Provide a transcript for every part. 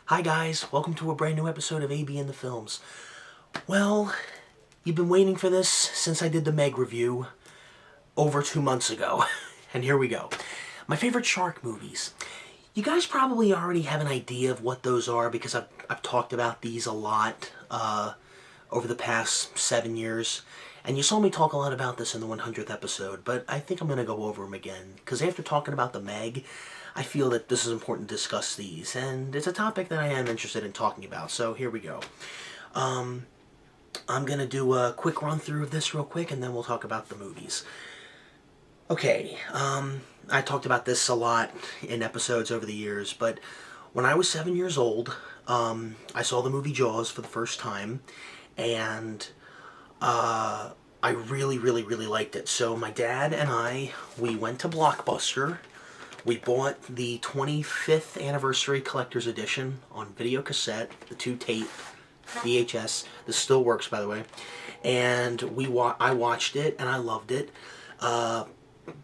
Hi guys, welcome to a brand new episode of AB in the Films. Well, you've been waiting for this since I did the Meg review over 2 months ago. And here we go. My favorite shark movies. You guys probably already have an idea of what those are because I've talked about these a lot over the past 7 years. And you saw me talk a lot about this in the 100th episode, but I think I'm going to go over them again. Because after talking about the Meg, I feel that this is important to discuss these. And it's a topic that I am interested in talking about, so here we go. I'm going to do a quick run through of this real quick, and then we'll talk about the movies. Okay, I talked about this a lot in episodes over the years, but when I was 7 years old, I saw the movie Jaws for the first time, and I really liked it. So my dad and we went to Blockbuster. We bought the 25th anniversary collector's edition on video cassette, the 2-tape VHS. This still works, by the way. And I watched it and I loved it. But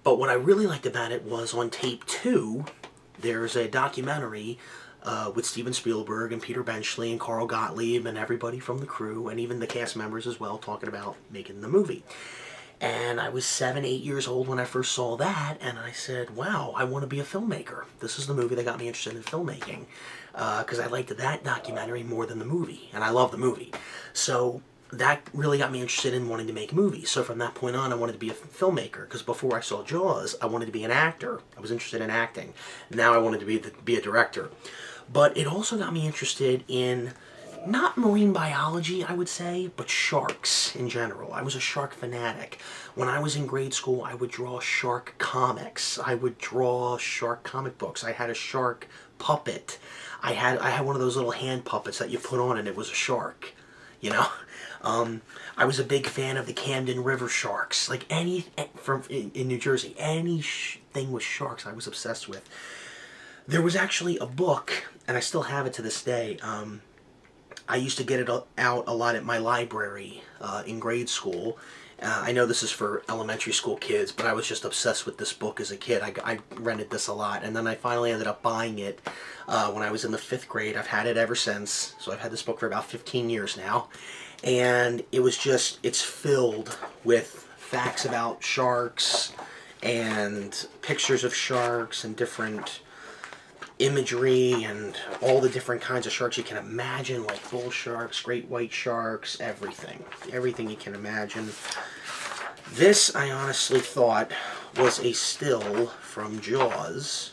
what I really liked about it was on tape 2, there's a documentary with Steven Spielberg and Peter Benchley and Carl Gottlieb and everybody from the crew and even the cast members as well talking about making the movie. And I was 7, 8 years old when I first saw that, and I said, wow, I want to be a filmmaker. This is the movie that got me interested in filmmaking, because I liked that documentary more than the movie, and I love the movie. So that really got me interested in wanting to make movies. So from that point on, I wanted to be a filmmaker, because before I saw Jaws, I wanted to be an actor. I was interested in acting. Now I wanted to be a director. But it also got me interested in not marine biology, I would say, but sharks in general. I was a shark fanatic. When I was in grade school, I would draw shark comics. I would draw shark comic books. I had a shark puppet. I had one of those little hand puppets that you put on and it was a shark, you know? I was a big fan of the Camden River sharks. Like in New Jersey, anything with sharks I was obsessed with. There was actually a book, and I still have it to this day. I used to get it out a lot at my library in grade school. I know this is for elementary school kids, but I was just obsessed with this book as a kid. I rented this a lot, and then I finally ended up buying it when I was in the 5th grade. I've had it ever since, so I've had this book for about 15 years now. And it's filled with facts about sharks and pictures of sharks and different imagery and all the different kinds of sharks you can imagine, like bull sharks, great white sharks, everything you can imagine. This, I honestly thought, was a still from Jaws,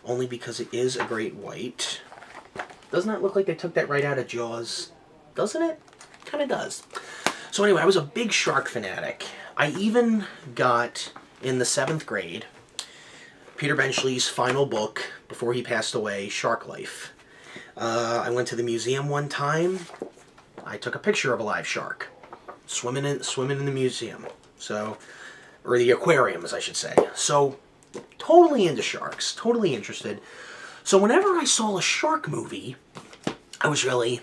only because it is a great white. Doesn't that look like they took that right out of Jaws? Doesn't it? Kind of does. So anyway, I was a big shark fanatic. I even got, in the 7th grade, Peter Benchley's final book before he passed away, Shark Life. I went to the museum one time. I took a picture of a live shark swimming in the museum. So, or the aquarium, as I should say. So, totally into sharks, totally interested. So whenever I saw a shark movie, I was really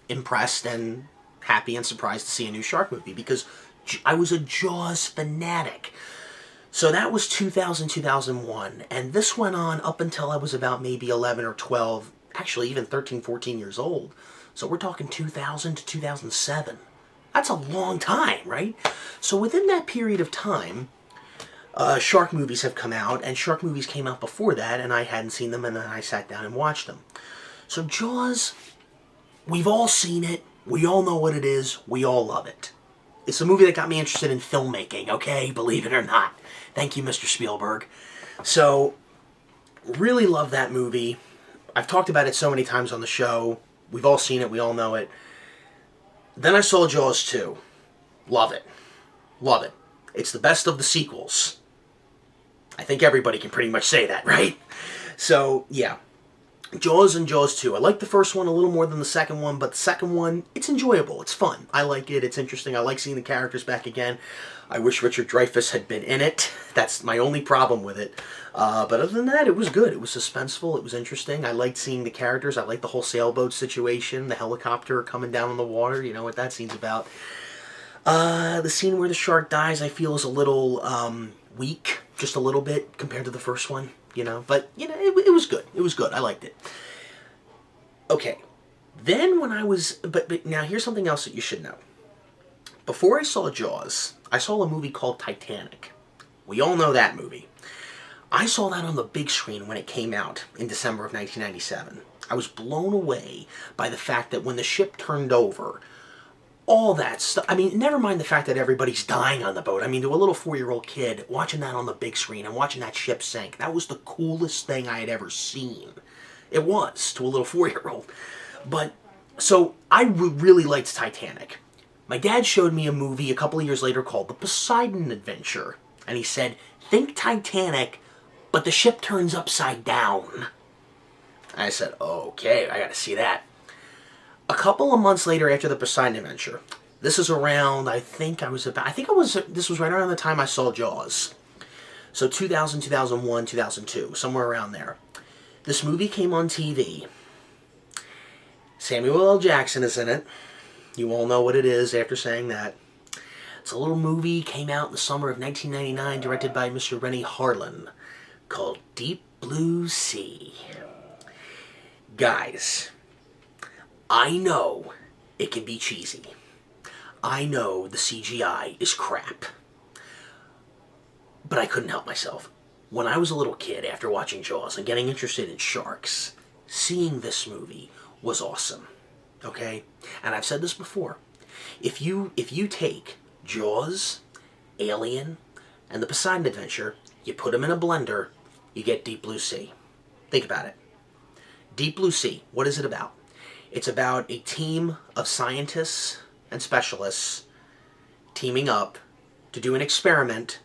impressed and happy and surprised to see a new shark movie because I was a Jaws fanatic. So that was 2000, 2001, and this went on up until I was about maybe 11 or 12, actually even 13, 14 years old. So we're talking 2000 to 2007. That's a long time, right? So within that period of time, shark movies have come out, and shark movies came out before that, and I hadn't seen them, and then I sat down and watched them. So Jaws, we've all seen it, we all know what it is, we all love it. It's a movie that got me interested in filmmaking, okay? Believe it or not. Thank you, Mr. Spielberg. So, really love that movie. I've talked about it so many times on the show. We've all seen it. We all know it. Then I saw Jaws 2. Love it. Love it. It's the best of the sequels. I think everybody can pretty much say that, right? So, yeah. Jaws and Jaws 2. I like the first one a little more than the second one, but the second one, it's enjoyable. It's fun. I like it. It's interesting. I like seeing the characters back again. I wish Richard Dreyfuss had been in it. That's my only problem with it. But other than that, it was good. It was suspenseful. It was interesting. I liked seeing the characters. I liked the whole sailboat situation, the helicopter coming down on the water. You know what that scene's about. The scene where the shark dies, I feel, is a little weak. Just a little bit compared to the first one. You know, but, you know, it was good. It was good. I liked it. Okay. Then when I was... But now here's something else that you should know. Before I saw Jaws, I saw a movie called Titanic. We all know that movie. I saw that on the big screen when it came out in December of 1997. I was blown away by the fact that when the ship turned over, all that stuff... I mean, never mind the fact that everybody's dying on the boat. I mean, to a little 4-year-old kid, watching that on the big screen and watching that ship sink, that was the coolest thing I had ever seen. It was, to a little 4-year-old. But, so, I really liked Titanic. My dad showed me a movie a couple of years later called The Poseidon Adventure. And he said, think Titanic, but the ship turns upside down. I said, okay, I gotta see that. A couple of months later after The Poseidon Adventure, this is around, this was right around the time I saw Jaws. So 2000, 2001, 2002, somewhere around there. This movie came on TV. Samuel L. Jackson is in it. You all know what it is after saying that. It's a little movie, came out in the summer of 1999, directed by Mr. Renny Harlin, called Deep Blue Sea. Guys, I know it can be cheesy. I know the CGI is crap. But I couldn't help myself. When I was a little kid, after watching Jaws and getting interested in sharks, seeing this movie was awesome. Okay? And I've said this before. If you take Jaws, Alien, and The Poseidon Adventure, you put them in a blender, you get Deep Blue Sea. Think about it. Deep Blue Sea, what is it about? It's about a team of scientists and specialists teaming up to do an experiment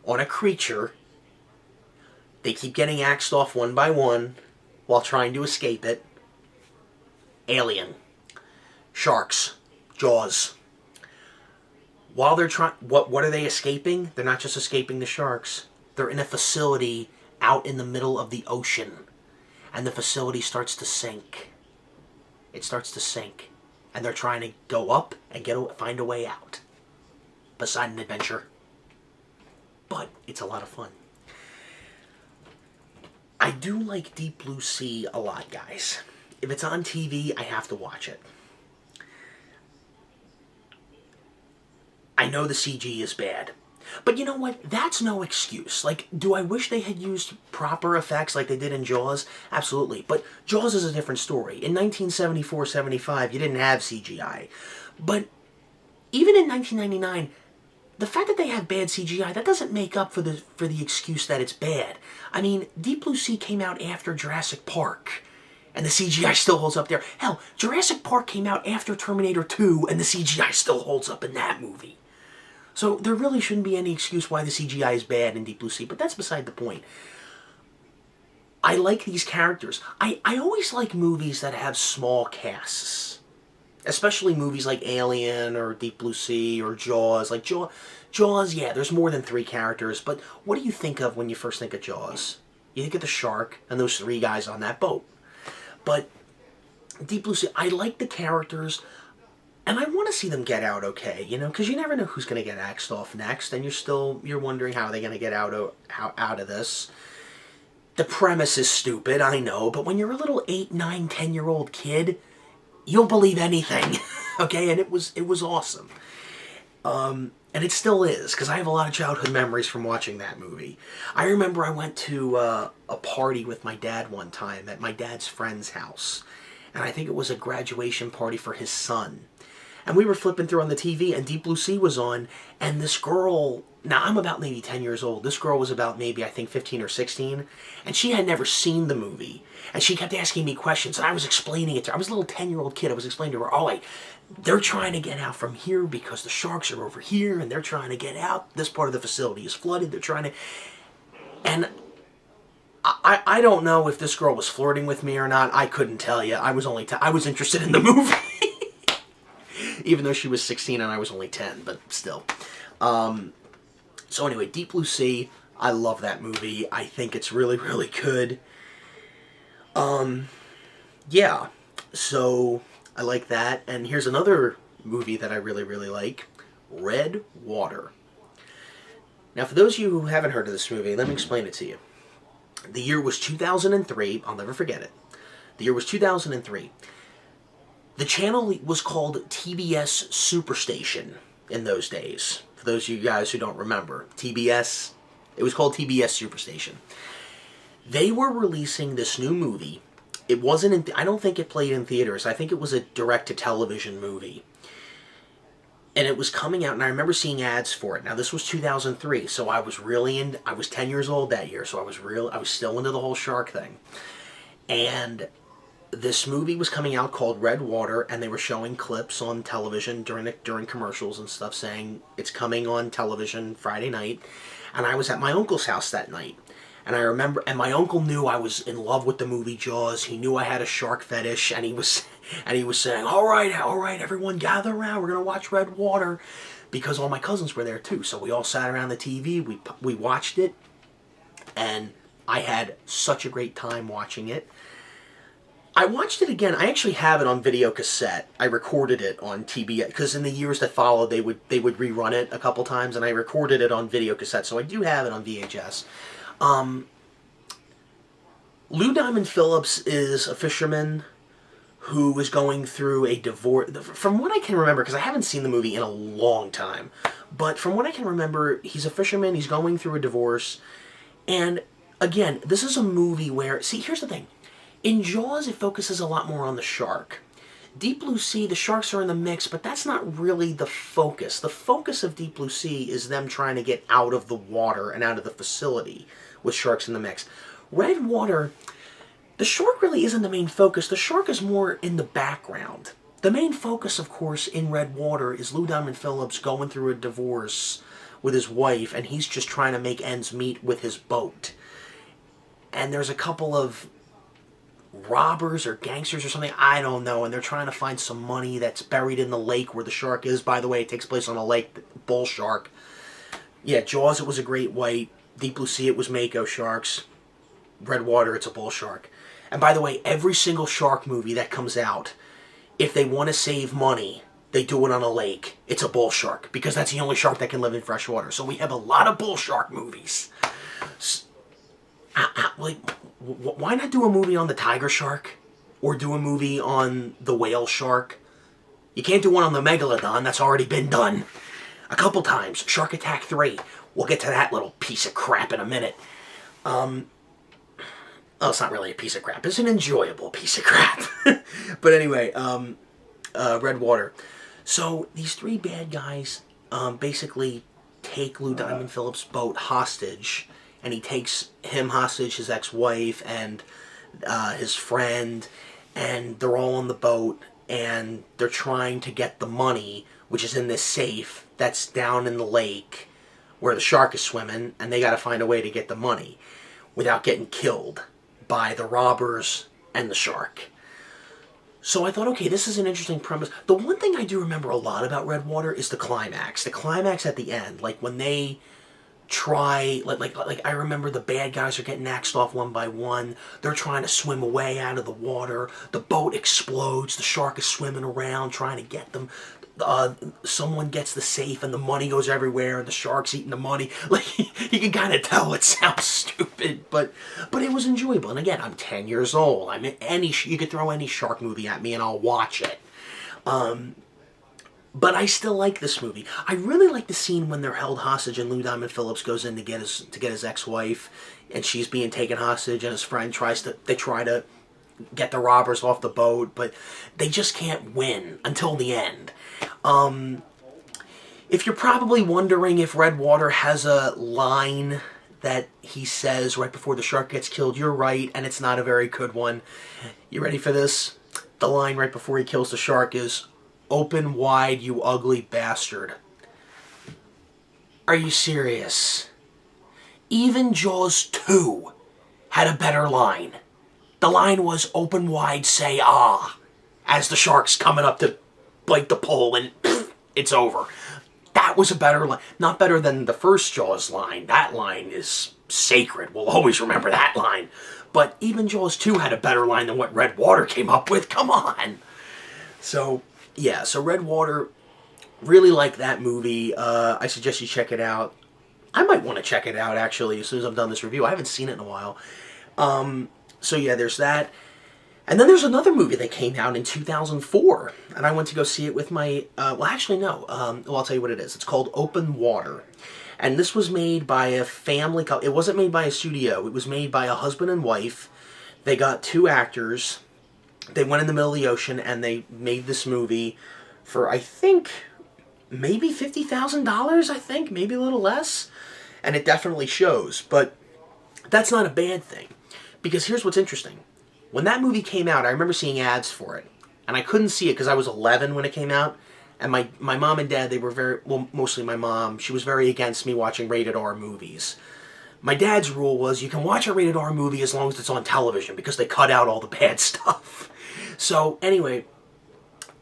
on a creature. They keep getting axed off one by one while trying to escape it. Alien. Sharks. Jaws. While they're trying... What are they escaping? They're not just escaping the sharks. They're in a facility out in the middle of the ocean. And the facility starts to sink. It starts to sink. And they're trying to go up and find a way out. Poseidon Adventure. But it's a lot of fun. I do like Deep Blue Sea a lot, guys. If it's on TV, I have to watch it. I know the CG is bad. But you know what? That's no excuse. Like, do I wish they had used proper effects like they did in Jaws? Absolutely. But Jaws is a different story. In 1974-75, you didn't have CGI. But even in 1999, the fact that they have bad CGI, that doesn't make up for the excuse that it's bad. I mean, Deep Blue Sea came out after Jurassic Park, and the CGI still holds up there. Hell, Jurassic Park came out after Terminator 2, and the CGI still holds up in that movie. So there really shouldn't be any excuse why the CGI is bad in Deep Blue Sea, but that's beside the point. I like these characters. I always like movies that have small casts. Especially movies like Alien or Deep Blue Sea or Jaws. Like Jaws, yeah, there's more than 3 characters, but what do you think of when you first think of Jaws? You think of the shark and those 3 guys on that boat. But Deep Blue Sea, I like the characters, and I want to see them get out okay, you know, because you never know who's going to get axed off next, and you're wondering how they're going to get out of this. The premise is stupid, I know, but when you're a little 8, 9, 10-year-old kid, you'll believe anything, okay? And it was awesome. And it still is, because I have a lot of childhood memories from watching that movie. I remember I went to a party with my dad one time at my dad's friend's house. And I think it was a graduation party for his son. And we were flipping through on the TV, and Deep Blue Sea was on, and this girl... Now, I'm about maybe 10 years old. This girl was about maybe, I think, 15 or 16. And she had never seen the movie. And she kept asking me questions, and I was explaining it to her. I was a little 10-year-old kid. I was explaining to her, oh, wait, they're trying to get out from here because the sharks are over here, and they're trying to get out. This part of the facility is flooded. They're trying to... And I don't know if this girl was flirting with me or not. I couldn't tell you. I was interested in the movie. Even though she was 16 and I was only 10, but still. So anyway, Deep Blue Sea, I love that movie. I think it's really, really good. Yeah, so I like that. And here's another movie that I really, really like, Red Water. Now, for those of you who haven't heard of this movie, let me explain it to you. The year was 2003. I'll never forget it. The year was 2003. The channel was called TBS Superstation in those days. For those of you guys who don't remember, TBS, it was called TBS Superstation. They were releasing this new movie. It wasn't in, I don't think it played in theaters. I think it was a direct-to-television movie. And it was coming out, and I remember seeing ads for it. Now, this was 2003, so I was really in, I was 10 years old that year, so I was still into the whole shark thing. And this movie was coming out called Red Water, and they were showing clips on television during commercials and stuff saying it's coming on television Friday night. And I was at my uncle's house that night. And I remember, and my uncle knew I was in love with the movie Jaws. He knew I had a shark fetish, and he was saying, all right, everyone gather around. We're going to watch Red Water. Because all my cousins were there too. So we all sat around the TV, we watched it, and I had such a great time watching it. I watched it again. I actually have it on video cassette. I recorded it on TBS, because in the years that followed, they would rerun it a couple times, and I recorded it on video cassette, so I do have it on VHS. Lou Diamond Phillips is a fisherman who is going through a divorce. From what I can remember, because I haven't seen the movie in a long time, but from what I can remember, he's a fisherman, he's going through a divorce, and again, this is a movie where, see, here's the thing. In Jaws, it focuses a lot more on the shark. Deep Blue Sea, the sharks are in the mix, but that's not really the focus. The focus of Deep Blue Sea is them trying to get out of the water and out of the facility with sharks in the mix. Red Water, the shark really isn't the main focus. The shark is more in the background. The main focus, of course, in Red Water is Lou Diamond Phillips going through a divorce with his wife, and he's just trying to make ends meet with his boat. And there's a couple of robbers or gangsters or something, I don't know, and they're trying to find some money that's buried in the lake where the shark is. By the way, it takes place on a lake, bull shark. Yeah, Jaws, it was a great white. Deep Blue Sea, it was mako sharks. Red Water, it's a bull shark. And by the way, every single shark movie that comes out, if they want to save money, they do it on a lake. It's a bull shark, because that's the only shark that can live in fresh water. So we have a lot of bull shark movies. Like, why not do a movie on the tiger shark? Or do a movie on the whale shark? You can't do one on the megalodon, that's already been done a couple times. Shark Attack 3. We'll get to that little piece of crap in a minute. Oh, it's not really a piece of crap. It's an enjoyable piece of crap. But anyway, Red Water. So, these three bad guys basically take Lou Diamond Phillips' boat hostage, and he takes him hostage, his ex-wife, and his friend, and they're all on the boat, and they're trying to get the money, which is in this safe that's down in the lake where the shark is swimming, and they got to find a way to get the money without getting killed by the robbers and the shark. So I thought, okay, this is an interesting premise. The one thing I do remember a lot about Red Water is the climax. The climax at the end, like when they try, like I remember the bad guys are getting axed off one by one. They're trying to swim away out of the water. The boat explodes. The shark is swimming around trying to get them. Someone gets the safe and the money goes everywhere, and the shark's eating the money. Like, you can kind of tell it sounds stupid, but it was enjoyable. And again, I'm 10 years old. I mean, you could throw any shark movie at me and I'll watch it. But I still like this movie. I really like the scene when they're held hostage and Lou Diamond Phillips goes in to get his ex-wife, and she's being taken hostage, and his friend try to get the robbers off the boat, but they just can't win until the end. If you're probably wondering if Red Water has a line that he says right before the shark gets killed, you're right, and it's not a very good one. You ready for this? The line right before he kills the shark is, "Open wide, you ugly bastard." Are you serious? Even Jaws 2 had a better line. The line was, "Open wide, say ah," as the shark's coming up to bite the pole, and it's over. That was a better line. Not better than the first Jaws line. That line is sacred. We'll always remember that line. But even Jaws 2 had a better line than what Red Water came up with. Come on. So, yeah. So Red Water, really like that movie. I suggest you check it out. I might want to check it out, actually, as soon as I'm done this review. I haven't seen it in a while. So, yeah, there's that. And then there's another movie that came out in 2004, and I went to go see it with my, well, actually, no. Well, I'll tell you what it is. It's called Open Water. And this was made by a family couple. It wasn't made by a studio. It was made by a husband and wife. They got 2 actors. They went in the middle of the ocean, and they made this movie for, I think, maybe $50,000, I think. Maybe a little less. And it definitely shows. But that's not a bad thing. Because here's what's interesting. When that movie came out, I remember seeing ads for it. And I couldn't see it because I was 11 when it came out. And my mom and dad, they were very, well, mostly my mom, she was very against me watching rated R movies. My dad's rule was you can watch a rated R movie as long as it's on television because they cut out all the bad stuff. So anyway,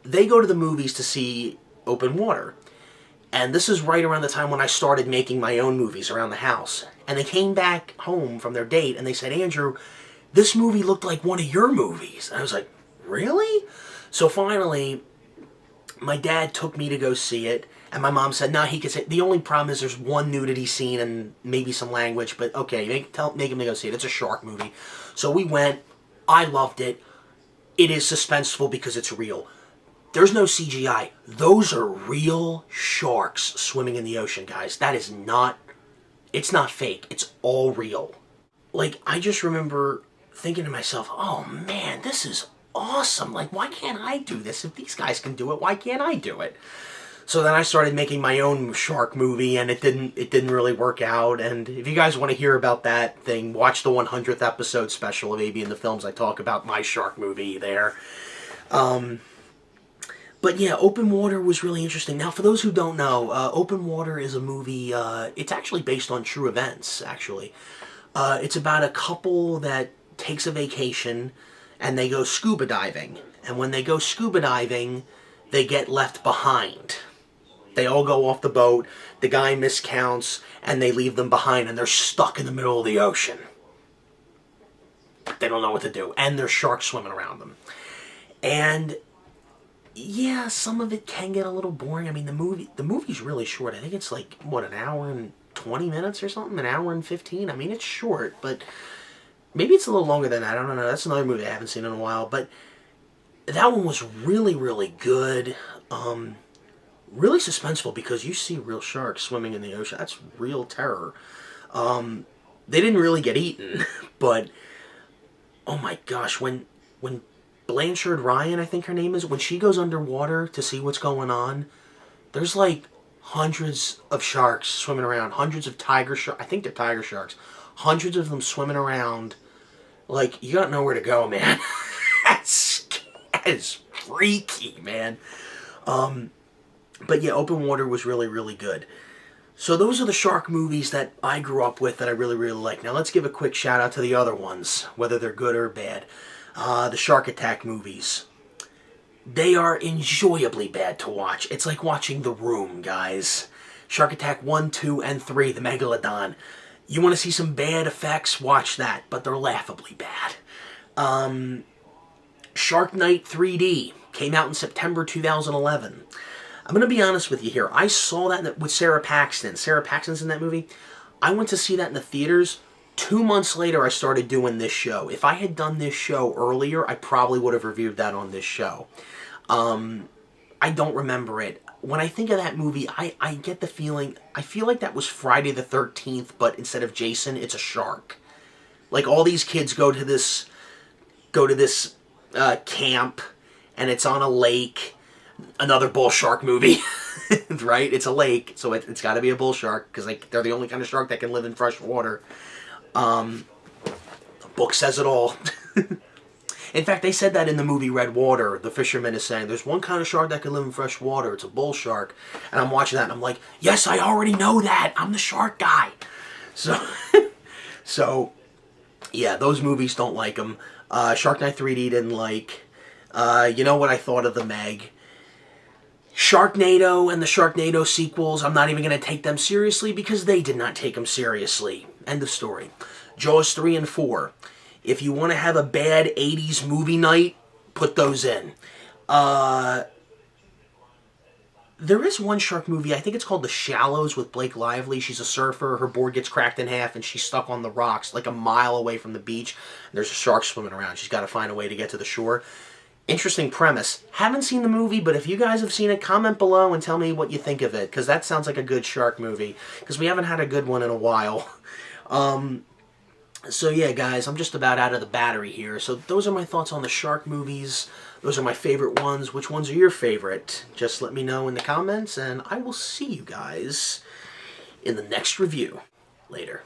they go to the movies to see Open Water. And this is right around the time when I started making my own movies around the house. And they came back home from their date and they said, Andrew, this movie looked like one of your movies. And I was like, really? So finally, my dad took me to go see it. And my mom said, nah, he could say, the only problem is there's one nudity scene and maybe some language. But okay, make him to go see it. It's a shark movie. So we went. I loved it. It is suspenseful because it's real. There's no CGI. Those are real sharks swimming in the ocean, guys. That is not, it's not fake. It's all real. Like, I just remember thinking to myself, oh man, this is awesome. Like, why can't I do this? If these guys can do it, why can't I do it? So then I started making my own shark movie, and it didn't really work out. And if you guys want to hear about that thing, watch the 100th episode special of AB in the Films. I talk about my shark movie there. But yeah, Open Water was really interesting. Now, for those who don't know, Open Water is a movie, it's actually based on true events, actually. It's about a couple that takes a vacation, and they go scuba diving. And when they go scuba diving, they get left behind. They all go off the boat, the guy miscounts, and they leave them behind, and they're stuck in the middle of the ocean. They don't know what to do, and there's sharks swimming around them. And yeah, some of it can get a little boring. I mean, the movie's really short. I think it's like, what, an hour and 20 minutes or something? An hour and 15? I mean, it's short, but maybe it's a little longer than that. I don't know. That's another movie I haven't seen in a while. But that one was really, really good. Really suspenseful because you see real sharks swimming in the ocean. That's real terror. They didn't really get eaten, but oh my gosh, when Blanchard Ryan, I think her name is, when she goes underwater to see what's going on, there's like hundreds of sharks swimming around, hundreds of tiger sharks, I think they're tiger sharks, hundreds of them swimming around. Like, you got nowhere to go, man. That is freaky, man. But yeah, Open Water was really, really good. So those are the shark movies that I grew up with that I really, really like. Now let's give a quick shout out to the other ones, whether they're good or bad. The Shark Attack movies. They are enjoyably bad to watch. It's like watching The Room, guys. Shark Attack 1, 2, and 3, the Megalodon. You want to see some bad effects? Watch that, but they're laughably bad. Shark Night 3D came out in September 2011. I'm going to be honest with you here. I saw that with Sarah Paxton. Sarah Paxton's in that movie. I went to see that in the theaters. 2 months later, I started doing this show. If I had done this show earlier, I probably would have reviewed that on this show. I don't remember it. When I think of that movie, I get the feeling, I feel like that was Friday the 13th, but instead of Jason, it's a shark. Like, all these kids go to this camp, and it's on a lake. Another bull shark movie, right? It's a lake, so it's got to be a bull shark, because they're the only kind of shark that can live in fresh water. The book says it all. In fact, they said that in the movie Red Water. The fisherman is saying, there's one kind of shark that can live in fresh water. It's a bull shark. And I'm watching that, and I'm like, yes, I already know that. I'm the shark guy. So, yeah, those movies don't like them. Shark Night 3D didn't like. You know what I thought of the Meg? Sharknado and the Sharknado sequels, I'm not even going to take them seriously because they did not take them seriously. End of story. Jaws 3 and 4. If you want to have a bad 80s movie night, put those in. The There is one shark movie, I think it's called The Shallows with Blake Lively. She's a surfer, her board gets cracked in half, and she's stuck on the rocks like a mile away from the beach. And there's a shark swimming around. She's got to find a way to get to the shore. Interesting premise. Haven't seen the movie, but if you guys have seen it, comment below and tell me what you think of it, because that sounds like a good shark movie, because we haven't had a good one in a while. So yeah, guys, I'm just about out of the battery here. So those are my thoughts on the shark movies. Those are my favorite ones. Which ones are your favorite? Just let me know in the comments, and I will see you guys in the next review. Later.